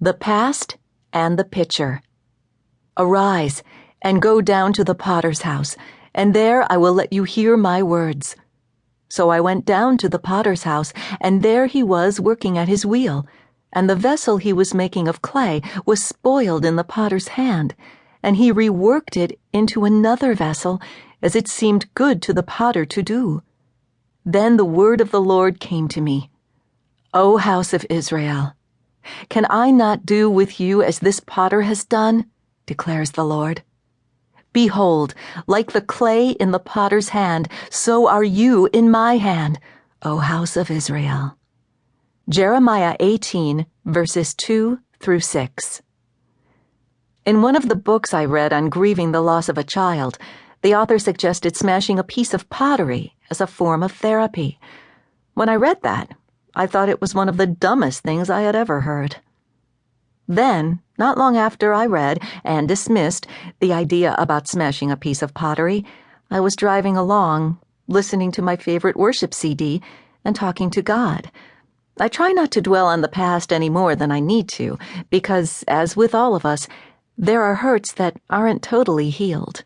The past and the pitcher. Arise, and go down to the potter's house, and there I will let you hear my words. So I went down to the potter's house, and there he was working at his wheel, and the vessel he was making of clay was spoiled in the potter's hand, and he reworked it into another vessel, as it seemed good to the potter to do. Then the word of the Lord came to me. O house of Israel, can I not do with you as this potter has done? Declares the Lord. Behold, like the clay in the potter's hand, so are you in my hand, O house of Israel. Jeremiah 18, verses 2 through 6. In one of the books I read on grieving the loss of a child, the author suggested smashing a piece of pottery as a form of therapy. When I read that, I thought it was one of the dumbest things I had ever heard. Then, not long after I read and dismissed the idea about smashing a piece of pottery, I was driving along, listening to my favorite worship CD and talking to God. I try not to dwell on the past any more than I need to, because, as with all of us, there are hurts that aren't totally healed.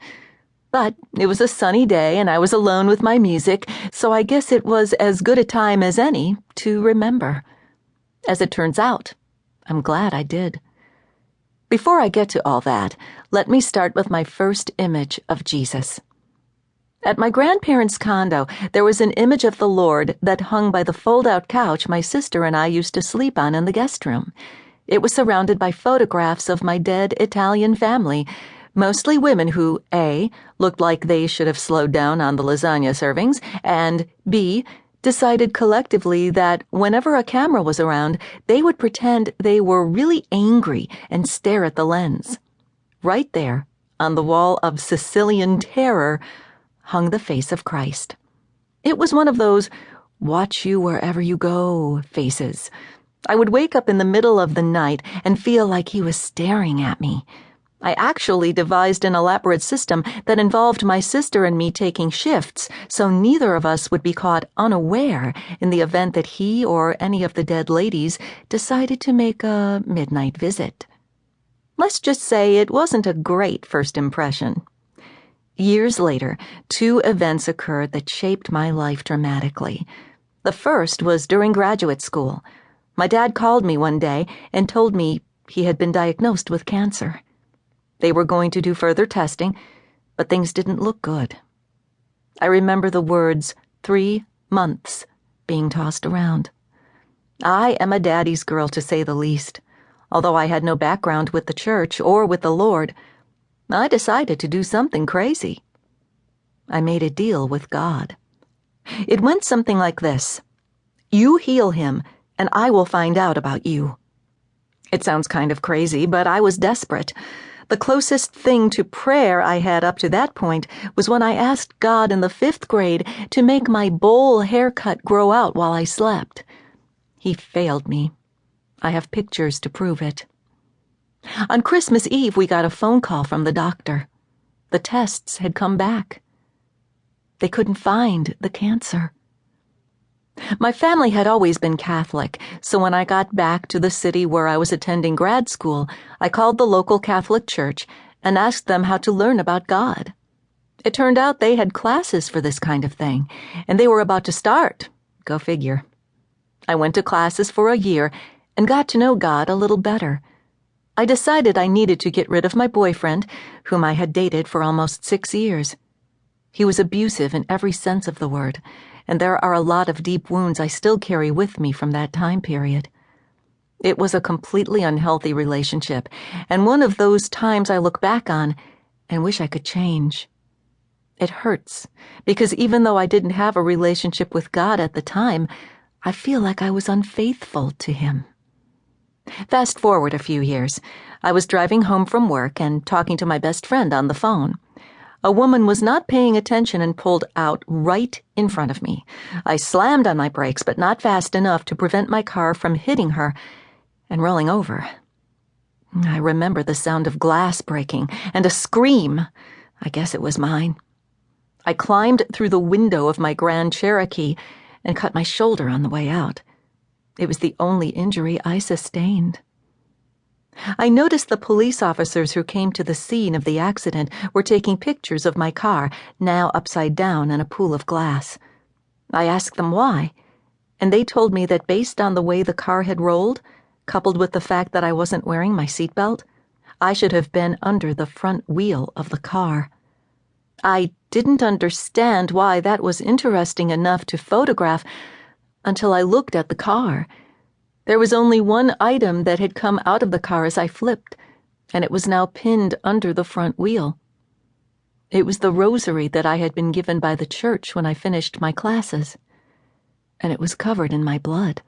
But it was a sunny day and I was alone with my music, so I guess it was as good a time as any to remember. As it turns out, I'm glad I did. Before I get to all that, let me start with my first image of Jesus. At my grandparents' condo, there was an image of the Lord that hung by the fold-out couch my sister and I used to sleep on in the guest room. It was surrounded by photographs of my dead Italian family, mostly women who, A, looked like they should have slowed down on the lasagna servings, and B, decided collectively that whenever a camera was around, they would pretend they were really angry and stare at the lens. Right there, on the wall of Sicilian terror, hung the face of Christ. It was one of those watch you wherever you go faces. I would wake up in the middle of the night and feel like he was staring at me. I actually devised an elaborate system that involved my sister and me taking shifts, so neither of us would be caught unaware in the event that he or any of the dead ladies decided to make a midnight visit. Let's just say it wasn't a great first impression. Years later, 2 events occurred that shaped my life dramatically. The first was during graduate school. My dad called me one day and told me he had been diagnosed with cancer. They were going to do further testing, but things didn't look good. I remember the words 3 months being tossed around. I am a daddy's girl, to say the least. Although I had no background with the church or with the Lord, I decided to do something crazy. I made a deal with God. It went something like this: you heal him, and I will find out about you. It sounds kind of crazy, but I was desperate. The closest thing to prayer I had up to that point was when I asked God in the 5th grade to make my bowl haircut grow out while I slept. He failed me. I have pictures to prove it. On Christmas Eve, we got a phone call from the doctor. The tests had come back. They couldn't find the cancer. My family had always been Catholic, so when I got back to the city where I was attending grad school, I called the local Catholic church and asked them how to learn about God. It turned out they had classes for this kind of thing, and they were about to start. Go figure. I went to classes for a year and got to know God a little better. I decided I needed to get rid of my boyfriend, whom I had dated for almost 6 years. He was abusive in every sense of the word, and there are a lot of deep wounds I still carry with me from that time period. It was a completely unhealthy relationship, and one of those times I look back on and wish I could change. It hurts, because even though I didn't have a relationship with God at the time, I feel like I was unfaithful to him. Fast forward a few years. I was driving home from work and talking to my best friend on the phone. A woman was not paying attention and pulled out right in front of me. I slammed on my brakes, but not fast enough to prevent my car from hitting her and rolling over. I remember the sound of glass breaking and a scream. I guess it was mine. I climbed through the window of my Grand Cherokee and cut my shoulder on the way out. It was the only injury I sustained. I noticed the police officers who came to the scene of the accident were taking pictures of my car, now upside down in a pool of glass. I asked them why, and they told me that based on the way the car had rolled, coupled with the fact that I wasn't wearing my seatbelt, I should have been under the front wheel of the car. I didn't understand why that was interesting enough to photograph until I looked at the car. There was only one item that had come out of the car as I flipped, and it was now pinned under the front wheel. It was the rosary that I had been given by the church when I finished my classes, and it was covered in my blood.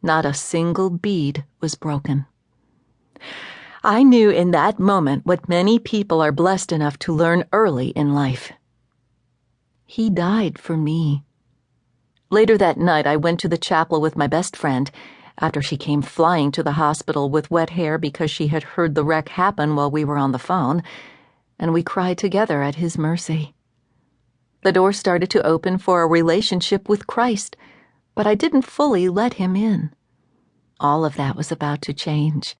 Not a single bead was broken. I knew in that moment what many people are blessed enough to learn early in life. He died for me. Later that night, I went to the chapel with my best friend, after she came flying to the hospital with wet hair because she had heard the wreck happen while we were on the phone, and we cried together at his mercy. The door started to open for a relationship with Christ, but I didn't fully let him in. All of that was about to change.